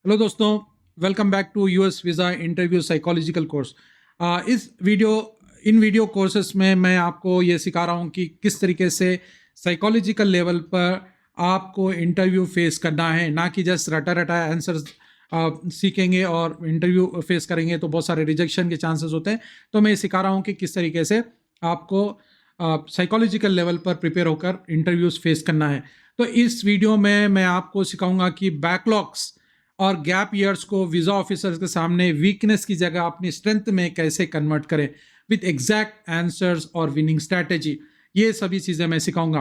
Hello दोस्तों, welcome back to US visa interview psychological course. इन video courses में मैं आपको ये सिखा रहा हूँ कि किस तरीके से साइकोलॉजिकल लेवल पर आपको इंटरव्यू फेस करना है, ना कि जस्ट रटा रटा आंसर्स सीखेंगे और इंटरव्यू फेस करेंगे तो बहुत सारे रिजेक्शन के चांसेस होते हैं। तो मैं ये सिखा रहा हूँ कि किस तरीके से आपको साइकोलॉजिकल लेवल पर प्रिपेयर होकर इंटरव्यूज फेस करना है। तो इस वीडियो में मैं आपको सिखाऊंगा कि बैकलॉग्स और गैप ईयर्स को वीज़ा ऑफिसर्स के सामने वीकनेस की जगह अपनी स्ट्रेंथ में कैसे कन्वर्ट करें विथ एग्जैक्ट आंसर्स और विनिंग स्ट्रैटेजी। ये सभी चीज़ें मैं सिखाऊंगा।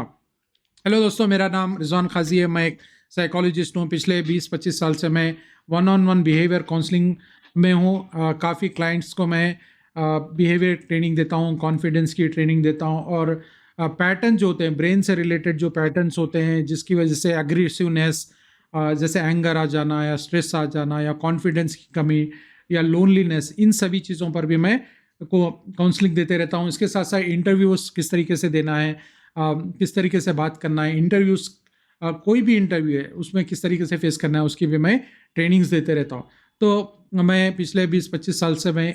हेलो दोस्तों, मेरा नाम रिजवान खाजी है। मैं एक साइकोलॉजिस्ट हूँ। पिछले 20-25 साल से मैं one on one behaviour counselling में हूँ। काफ़ी क्लाइंट्स को मैं बिहेवियर ट्रेनिंग देता हूँ, कॉन्फिडेंस की ट्रेनिंग देता हूँ और पैटर्न जो होते हैं, ब्रेन से रिलेटेड जो पैटर्न्स होते हैं जिसकी वजह से अग्रेसिवनेस, जैसे एंगर आ जाना या स्ट्रेस आ जाना या कॉन्फिडेंस की कमी या लोनलीनेस, इन सभी चीज़ों पर भी मैं को काउंसलिंग देते रहता हूँ। इसके साथ साथ इंटरव्यूज़ किस तरीके से देना है, किस तरीके से बात करना है, इंटरव्यूज़ कोई भी इंटरव्यू है उसमें किस तरीके से फेस करना है, उसकी भी मैं ट्रेनिंग्स देते रहता हूँ। तो मैं पिछले 20-25 साल से मैं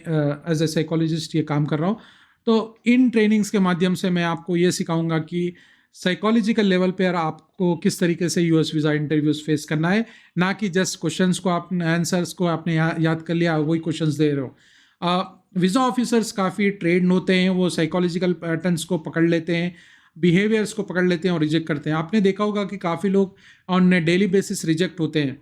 एज ए साइकोलॉजिस्ट ये काम कर रहा हूँ। तो इन ट्रेनिंग्स के माध्यम से मैं आपको ये सिखाऊंगा कि साइकोलॉजिकल लेवल पर आपको किस तरीके से यूएस वीज़ा इंटरव्यूज फेस करना है, ना कि जस्ट क्वेश्चंस को आपने आंसर्स को आपने याद कर लिया वही क्वेश्चंस दे रहे हो। वीज़ा ऑफिसर्स काफ़ी ट्रेंड होते हैं, वो साइकोलॉजिकल पैटर्न्स को पकड़ लेते हैं, बिहेवियर्स को पकड़ लेते हैं और रिजेक्ट करते हैं। आपने देखा होगा कि काफ़ी लोग ऑन डेली बेसिस रिजेक्ट होते हैं।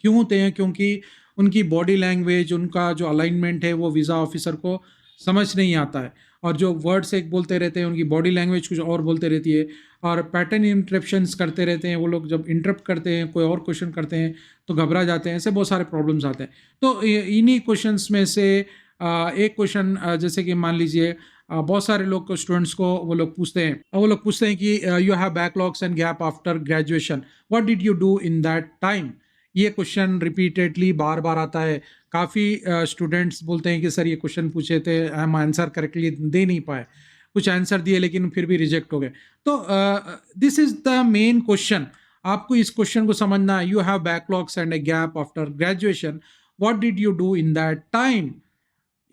क्यों होते हैं? क्योंकि उनकी बॉडी लैंग्वेज, उनका जो अलाइनमेंट है वो वीज़ा ऑफिसर को समझ नहीं आता है और जो वर्ड्स एक बोलते रहते हैं उनकी बॉडी लैंग्वेज कुछ और बोलते रहती है और पैटर्न इंटरप्शंस करते रहते हैं। वो लोग जब इंटरप्ट करते हैं, कोई और क्वेश्चन करते हैं तो घबरा जाते हैं। ऐसे बहुत सारे प्रॉब्लम्स आते हैं। तो इन्हीं क्वेश्चंस में से एक क्वेश्चन, जैसे कि मान लीजिए बहुत सारे लोग को, स्टूडेंट्स को वो लोग पूछते हैं कि you have backlogs and gap after graduation, what did you do in that time. ये क्वेश्चन रिपीटेडली बार बार आता है। काफ़ी स्टूडेंट्स बोलते हैं कि सर ये क्वेश्चन पूछे थे, हम आंसर करेक्टली दे नहीं पाए, कुछ आंसर दिए लेकिन फिर भी रिजेक्ट हो गए। तो this is the main question. आपको इस क्वेश्चन को समझना है। You have backlogs and a gap after graduation, what did you do in that time.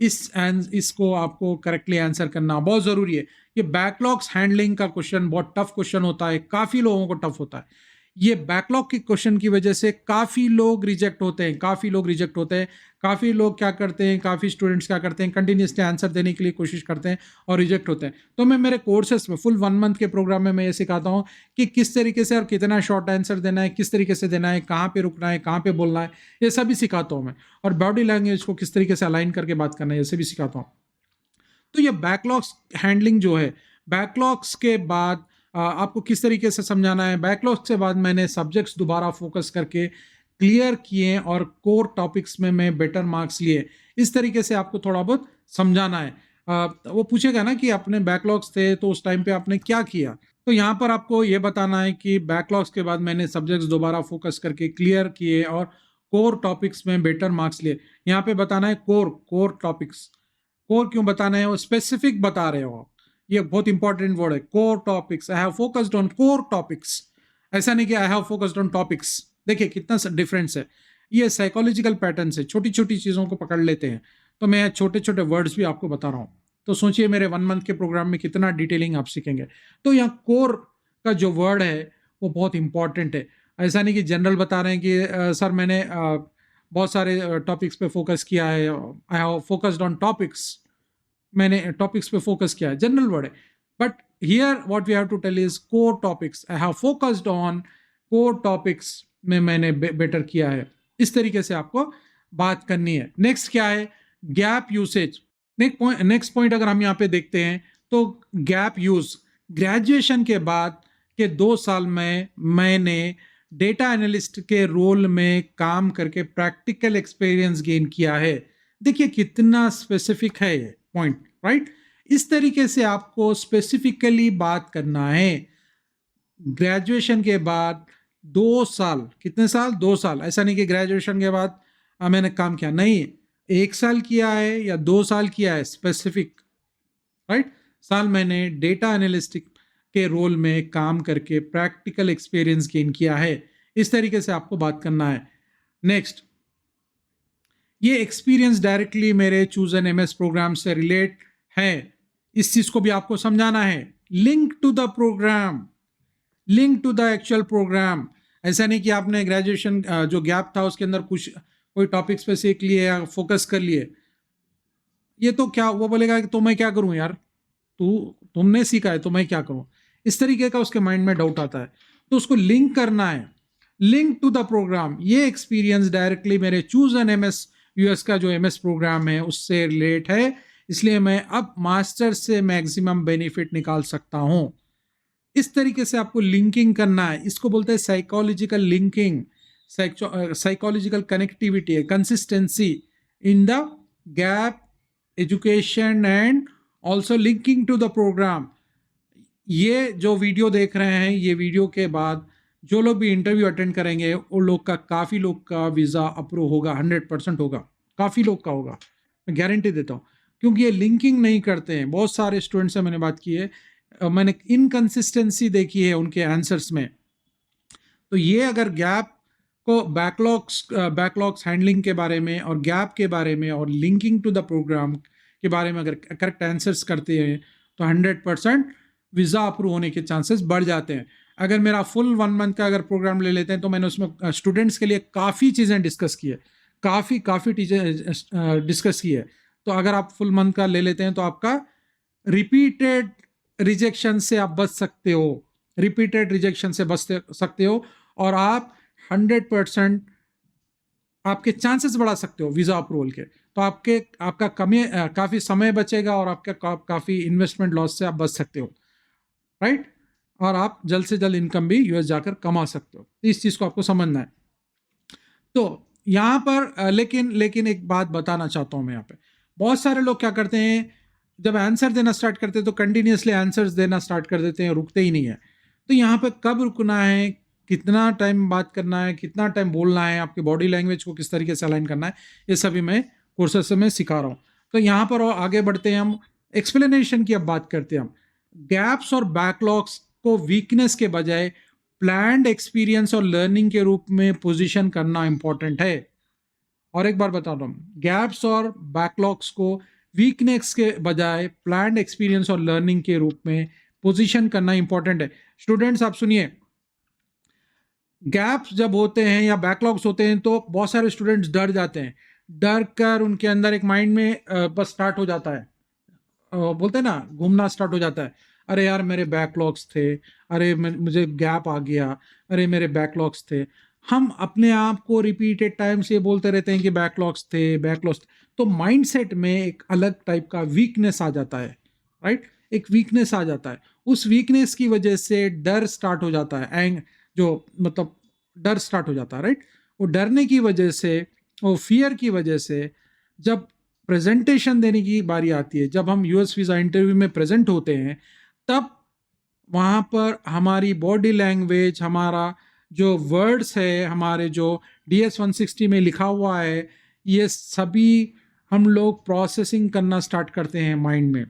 इसको आपको करेक्टली आंसर करना बहुत ज़रूरी है। ये बैकलॉग्स हैंडलिंग का क्वेश्चन बहुत टफ क्वेश्चन होता है, काफ़ी लोगों को टफ होता है। ये बैकलॉग के क्वेश्चन की वजह से काफ़ी लोग रिजेक्ट होते हैं, काफ़ी लोग क्या करते हैं, काफ़ी स्टूडेंट्स क्या करते हैं, कंटिन्यूसली आंसर देने के लिए कोशिश करते हैं और रिजेक्ट होते हैं। तो मैं मेरे कोर्सेस में, फुल 1 मंथ के प्रोग्राम में मैं ये सिखाता हूँ कि किस तरीके से और कितना शॉर्ट आंसर देना है, किस तरीके से देना है, कहाँ पे रुकना है, कहाँ पे बोलना है, ये सभी सिखाता हूँ मैं। और बॉडी लैंग्वेज को किस तरीके से अलाइन करके बात करना है, ये भी सिखाता हूँ। तो ये बैकलॉग्स हैंडलिंग जो है, बैकलॉग्स के बाद आपको किस तरीके से समझाना है, बैकलॉग्स के बाद मैंने सब्जेक्ट्स दोबारा फोकस करके क्लियर किए और कोर टॉपिक्स में मैं बेटर मार्क्स लिए, इस तरीके से आपको थोड़ा बहुत समझाना है। वो पूछेगा ना कि अपने बैकलॉग्स थे तो उस टाइम पे आपने क्या किया। तो यहाँ पर आपको ये बताना है कि बैकलॉग्स के बाद मैंने सब्जेक्ट्स दोबारा फोकस करके क्लियर किए और कोर टॉपिक्स में बेटर मार्क्स लिए। यहाँ पे बताना है कोर कोर टॉपिक्स। कोर क्यों बताना है? वो स्पेसिफिक बता रहे हो आप। ये बहुत इंपॉर्टेंट वर्ड है, core topics. I have focused on core topics, ऐसा नहीं कि आई हैव फोकस्ड ऑन टॉपिक्स। देखिए कितना डिफरेंस है। ये साइकोलॉजिकल पैटर्न से छोटी छोटी चीज़ों को पकड़ लेते हैं। तो मैं छोटे छोटे वर्ड्स भी आपको बता रहा हूँ। तो सोचिए मेरे 1 मंथ के प्रोग्राम में कितना डिटेलिंग आप सीखेंगे। तो यहाँ कोर का जो वर्ड है वो बहुत इंपॉर्टेंट है। ऐसा नहीं कि जनरल बता रहे हैं कि सर मैंने बहुत सारे टॉपिक्स पे फोकस किया है, I have focused on topics, मैंने टॉपिक्स पे फोकस किया है, जनरल वर्ड है। But here what we have to tell is core topics, I have focused on core topics में मैंने बेटर किया है। इस तरीके से आपको बात करनी है। नेक्स्ट क्या है? Gap usage. नेक्स्ट पॉइंट अगर हम यहाँ पे देखते हैं तो गैप यूज, ग्रेजुएशन के बाद के 2 साल में मैंने डेटा एनालिस्ट के रोल में काम करके प्रैक्टिकल एक्सपीरियंस गेन किया है। देखिए कितना स्पेसिफिक है ये पॉइंट, राइट? इस तरीके से आपको स्पेसिफिकली बात करना है। ग्रेजुएशन के बाद 2 साल, कितने साल? 2 साल। ऐसा नहीं कि ग्रेजुएशन के बाद मैंने काम किया, नहीं, 1 साल किया है या 2 साल किया है, स्पेसिफिक, राइट? साल मैंने डेटा एनालिस्टिक के रोल में काम करके प्रैक्टिकल एक्सपीरियंस गेन किया है। इस तरीके से आपको बात करना है। नेक्स्ट, ये एक्सपीरियंस डायरेक्टली मेरे चूज एन एमएस प्रोग्राम से रिलेट है, इस चीज को भी आपको समझाना है। Link to the program, link to the actual program. ऐसा नहीं कि आपने ग्रेजुएशन जो गैप था उसके अंदर कुछ कोई टॉपिक्स पे सीख लिए या फोकस कर लिए, ये तो क्या वो बोलेगा कि तो मैं क्या करूं यार, तुमने सीखा है तो मैं क्या करूं, इस तरीके का उसके माइंड में डाउट आता है। तो उसको लिंक करना है, लिंक टू द प्रोग्राम। ये एक्सपीरियंस डायरेक्टली मेरे चूज एन एमएस यूएस का जो एमएस प्रोग्राम है उससे रिलेट है, इसलिए मैं अब मास्टर से मैक्सिमम बेनिफिट निकाल सकता हूं। इस तरीके से आपको लिंकिंग करना है, इसको बोलते हैं साइकोलॉजिकल लिंकिंग, साइकोलॉजिकल कनेक्टिविटी है, consistency in the gap education and also linking to the program. ये जो वीडियो देख रहे हैं, ये वीडियो के बाद जो लोग भी इंटरव्यू अटेंड करेंगे उन लोग का, काफ़ी लोग का वीज़ा अप्रूव होगा, 100% होगा, काफ़ी लोग का होगा, मैं गारंटी देता हूँ। क्योंकि ये लिंकिंग नहीं करते हैं। बहुत सारे स्टूडेंट से मैंने बात की है, मैंने इनकंसिस्टेंसी देखी है उनके आंसर्स में। तो ये अगर गैप को बैकलॉग्स हैंडलिंग के बारे में और गैप के बारे में और लिंकिंग टू द प्रोग्राम के बारे में अगर करेक्ट आंसर्स करते हैं तो 100% वीज़ा अप्रूव होने के चांसेस बढ़ जाते हैं। अगर मेरा फुल 1 मंथ का अगर प्रोग्राम ले लेते हैं तो मैंने उसमें स्टूडेंट्स के लिए काफ़ी चीज़ें डिस्कस की है, काफ़ी चीज़ें डिस्कस की है। तो अगर आप फुल मंथ का ले लेते हैं तो आपका रिपीटेड रिजेक्शन से आप बच सकते हो, रिपीटेड रिजेक्शन से बच सकते हो, और आप 100% आपके चांसेस बढ़ा सकते हो वीज़ा अप्रूवल के। तो आपका काफ़ी समय बचेगा और आपका काफ़ी इन्वेस्टमेंट लॉस से आप बच सकते हो, राइट। और आप जल्द से जल्द इनकम भी यूएस जाकर कमा सकते हो। इस चीज़ को आपको समझना है। तो यहाँ पर लेकिन एक बात बताना चाहता हूँ मैं, यहाँ पे बहुत सारे लोग क्या करते हैं, जब आंसर देना स्टार्ट करते हैं तो कंटिन्यूसली आंसर्स देना स्टार्ट कर देते हैं, रुकते ही नहीं है। तो यहाँ पे कब रुकना है, कितना टाइम बात करना है, कितना टाइम बोलना है, आपकी बॉडी लैंग्वेज को किस तरीके से अलाइन करना है, ये सभी मैं कोर्सेस में सिखा रहा हूँ। तो यहाँ पर और आगे बढ़ते हैं, हम एक्सप्लेनेशन की अब बात करते हैं। हम गैप्स और बैकलॉग्स को वीकनेस के बजाय प्लान्ड एक्सपीरियंस और लर्निंग के रूप में पोजीशन करना इंपॉर्टेंट है। और एक बार बता रहा हूँ, गैप्स और बैकलॉग्स को वीकनेस के बजाय प्लान्ड एक्सपीरियंस और लर्निंग के रूप में पोजीशन करना इंपॉर्टेंट है। स्टूडेंट्स आप सुनिए, गैप्स जब होते हैं या बैकलॉग्स होते हैं तो बहुत सारे स्टूडेंट्स डर जाते हैं, डर कर उनके अंदर एक माइंड में बस स्टार्ट हो जाता है, बोलते हैं ना, घूमना स्टार्ट हो जाता है। अरे यार मेरे बैकलॉग्स थे, अरे मुझे गैप आ गया, अरे मेरे बैकलॉग्स थे। हम अपने आप को रिपीटेड टाइम से बोलते रहते हैं कि बैकलॉग्स थे, बैकलॉग्स। तो माइंडसेट में एक अलग टाइप का वीकनेस आ जाता है, राइट, एक वीकनेस आ जाता है। उस वीकनेस की वजह से डर स्टार्ट हो जाता है, जो मतलब डर स्टार्ट हो जाता है, राइट। वो डरने की वजह से, वो फियर की वजह से, जब प्रेजेंटेशन देने की बारी आती है, जब हम यूएस वीज़ा इंटरव्यू में प्रेजेंट होते हैं, तब वहाँ पर हमारी बॉडी लैंग्वेज, हमारा जो वर्ड्स है, हमारे जो DS 160 में लिखा हुआ है, ये सभी हम लोग प्रोसेसिंग करना स्टार्ट करते हैं माइंड में,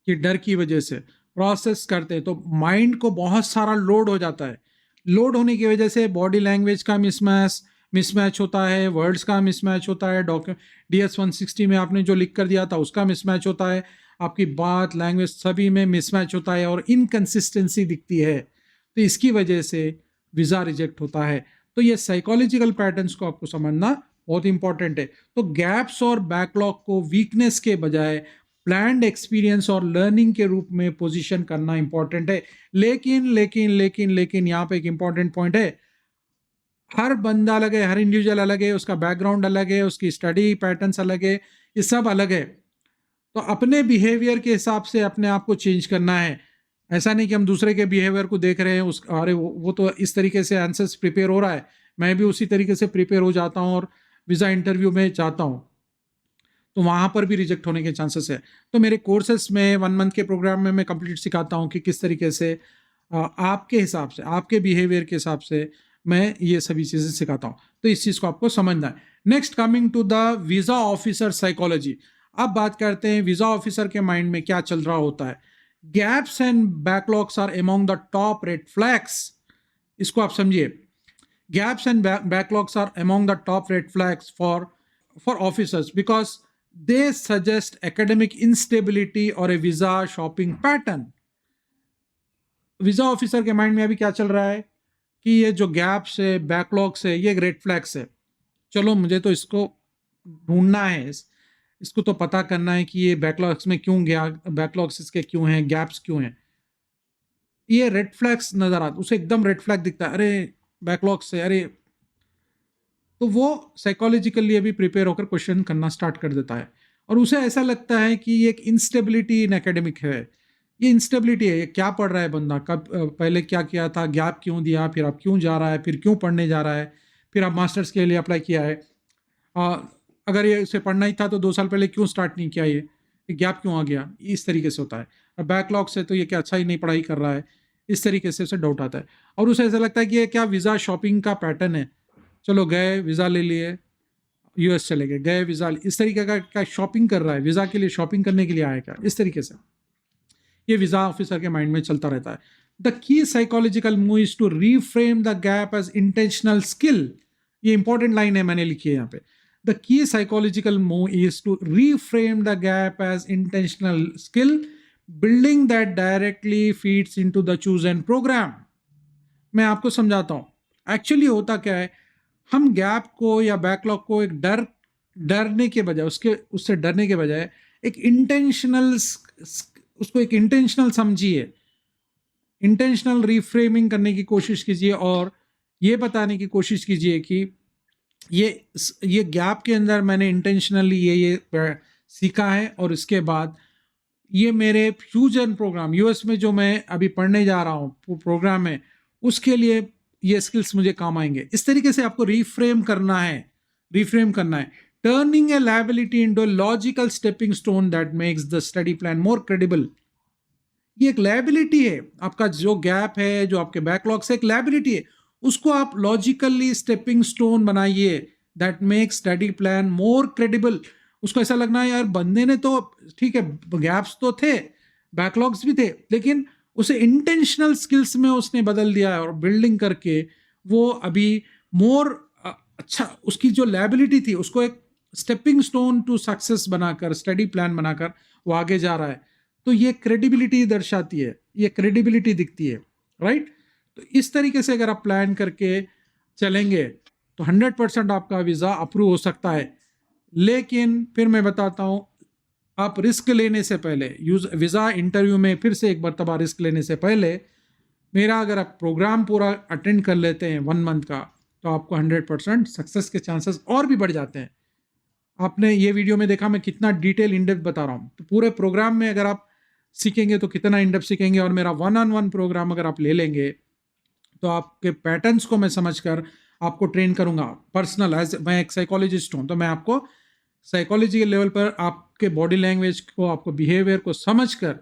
कि डर की वजह से प्रोसेस करते हैं तो माइंड को बहुत सारा लोड हो जाता है। लोड होने की वजह से बॉडी लैंग्वेज का मिसमैच होता है, वर्ड्स का मिसमैच होता है, DS 160 में आपने जो लिख कर दिया था उसका मिसमैच होता है, आपकी बात, लैंग्वेज सभी में मिसमैच होता है और इनकंसिस्टेंसी दिखती है। तो इसकी वजह से वीज़ा रिजेक्ट होता है। तो ये साइकोलॉजिकल पैटर्न्स को आपको समझना बहुत इंपॉर्टेंट है। तो गैप्स और बैकलॉग को वीकनेस के बजाय प्लान्ड एक्सपीरियंस और लर्निंग के रूप में पोजीशन करना इंपॉर्टेंट है। लेकिन यहाँ पे एक इंपॉर्टेंट पॉइंट है, हर बंदा अलग है, हर इंडिविजुअल अलग है, उसका बैकग्राउंड अलग है, उसकी स्टडी पैटर्न्स अलग है, ये सब अलग है। तो अपने बिहेवियर के हिसाब से अपने आप को चेंज करना है। ऐसा नहीं कि हम दूसरे के बिहेवियर को देख रहे हैं, अरे वो तो इस तरीके से आंसर्स प्रिपेयर हो रहा है, मैं भी उसी तरीके से प्रिपेयर हो जाता हूँ और वीज़ा इंटरव्यू में जाता हूँ, तो वहाँ पर भी रिजेक्ट होने के चांसेस है। तो मेरे कोर्सेस में 1 मंथ के प्रोग्राम में मैं कंप्लीट सिखाता हूँ कि किस तरीके से आपके हिसाब से, आपके बिहेवियर के हिसाब से मैं ये सभी चीज़ें सिखाता हूँ। तो इस चीज़ को आपको समझना है। Next, coming to the visa officer psychology. अब बात करते हैं वीज़ा ऑफिसर के माइंड में क्या चल रहा होता है। Gaps and backlogs are among the top red flags. इसको आप समझिए, gaps and backlogs are among the top red flags for officers because they suggest academic instability or a visa shopping pattern. Visa officer के mind में अभी क्या चल रहा है कि ये जो गैप्स है, बैकलॉग्स है, ये रेड फ्लैग्स है। चलो मुझे तो इसको ढूंढना है, इसको तो पता करना है कि ये बैकलॉग्स में क्यों गया, बैकलॉग्स इसके क्यों हैं, गैप्स क्यों हैं। ये रेड फ्लैग्स नजर आते, उसे एकदम रेड फ्लैग दिखता है, अरे बैकलॉग्स है, अरे, तो वो साइकोलॉजिकली अभी प्रिपेयर होकर क्वेश्चन करना स्टार्ट कर देता है और उसे ऐसा लगता है कि ये एक इंस्टेबिलिटी इन एकेडमिक है। ये इंस्टेबिलिटी है, ये क्या पढ़ रहा है बंदा, कब पहले क्या किया था, गैप क्यों दिया, फिर अब क्यों जा रहा है, फिर क्यों पढ़ने जा रहा है, फिर अब मास्टर्स के लिए अप्लाई किया है, अगर ये उसे पढ़ना ही था तो 2 साल पहले क्यों स्टार्ट नहीं किया, ये गैप क्यों आ गया, इस तरीके से होता है। अब बैकलॉग से तो ये क्या अच्छा ही नहीं पढ़ाई कर रहा है, इस तरीके से उसे डाउट आता है और उसे ऐसा लगता है कि ये क्या वीज़ा शॉपिंग का पैटर्न है। चलो गए, वीज़ा ले लिए, यूएस चले गए, गए वीज़ा, इस तरीके का क्या शॉपिंग कर रहा है, वीज़ा के लिए शॉपिंग करने के लिए आया क्या, इस तरीके से ये वीज़ा ऑफिसर के माइंड में चलता रहता है। The key psychological move is to reframe the gap as intentional skill. ये इंपॉर्टेंट लाइन है, मैंने लिखी है यहाँ पे। The key psychological move is to reframe the gap as intentional skill, building that directly feeds into the chosen program. मैं आपको समझाता हूँ एक्चुअली होता क्या है। हम गैप को या बैकलॉग को एक डरने के बजाय, उससे डरने के बजाय एक उसको एक इंटेंशनल समझिए, इंटेंशनल रिफ्रेमिंग करने की कोशिश कीजिए और ये बताने की कोशिश कीजिए कि ये गैप के अंदर मैंने इंटेंशनली ये सीखा है और इसके बाद ये मेरे फ्यूजन प्रोग्राम यूएस में जो मैं अभी पढ़ने जा रहा हूँ प्रोग्राम में, उसके लिए ये स्किल्स मुझे काम आएंगे। इस तरीके से आपको रिफ्रेम करना है। Turning A liability into a logical stepping stone that makes the study plan more credible. ये एक लायबिलिटी है, आपका जो गैप है, जो आपके बैकलॉग से एक लायबिलिटी है, उसको आप लॉजिकली स्टेपिंग स्टोन बनाइए that makes study plan more credible. उसको ऐसा लगना है यार बंदे ने तो ठीक है, गैप्स तो थे, बैकलॉग्स भी थे, लेकिन उसे इंटेंशनल स्किल्स में उसने बदल दिया है और बिल्डिंग करके वो अभी मोर अच्छा, उसकी जो लायबिलिटी थी उसको एक स्टेपिंग स्टोन टू सक्सेस बनाकर, स्टडी प्लान बनाकर वो आगे जा रहा है। तो ये क्रेडिबिलिटी दर्शाती है, ये क्रेडिबिलिटी दिखती है, राइट। तो इस तरीके से अगर आप प्लान करके चलेंगे तो 100% आपका वीज़ा अप्रूव हो सकता है। लेकिन फिर मैं बताता हूँ, आप रिस्क लेने से पहले, वीज़ा इंटरव्यू में फिर से एक मरतबा रिस्क लेने से पहले, मेरा अगर आप प्रोग्राम पूरा अटेंड कर लेते हैं 1 मंथ का, तो आपको 100% सक्सेस के चांसेस और भी बढ़ जाते हैं। आपने ये वीडियो में देखा मैं कितना डिटेल इनडेप्थ बता रहा हूँ। तो पूरे प्रोग्राम में अगर आप सीखेंगे तो कितना इनडेप्थ सीखेंगे, और मेरा 1-on-1 प्रोग्राम अगर आप ले लेंगे तो आपके पैटर्न्स को मैं समझकर आपको ट्रेन करूँगा पर्सनल, एज मैं एक साइकोलॉजिस्ट हूँ, तो मैं आपको साइकोलॉजी के लेवल पर आपके बॉडी लैंग्वेज को, आपको बिहेवियर को समझकर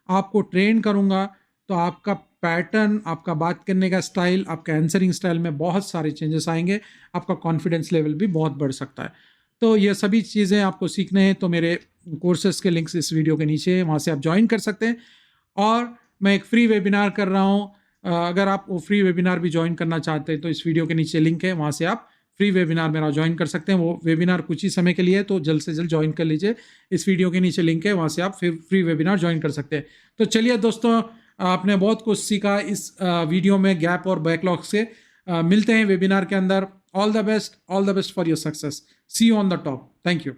आपको ट्रेन करूँगा। तो आपका पैटर्न, आपका बात करने का स्टाइल, आपका आंसरिंग स्टाइल में बहुत सारे चेंजेस आएंगे, आपका कॉन्फिडेंस लेवल भी बहुत बढ़ सकता है। तो ये सभी चीज़ें आपको सीखने हैं तो मेरे कोर्सेज के लिंक्स इस वीडियो के नीचे है, वहाँ से आप ज्वाइन कर सकते हैं। और मैं एक फ्री वेबिनार कर रहा हूँ, अगर आप वो फ्री वेबिनार भी ज्वाइन करना चाहते हैं तो इस वीडियो के नीचे लिंक है, वहाँ से आप फ्री वेबिनार मेरा ज्वाइन कर सकते हैं। वो वेबिनार कुछ ही समय के लिए है, तो जल्द से जल्द ज्वाइन कर लीजिए। इस वीडियो के नीचे लिंक है, वहाँ से आप फिर फ्री वेबिनार ज्वाइन कर सकते हैं। तो चलिए दोस्तों, आपने बहुत कुछ सीखा इस वीडियो में गैप और बैकलॉग से। मिलते हैं वेबिनार के अंदर। All the best for your success. See you on the top. Thank you.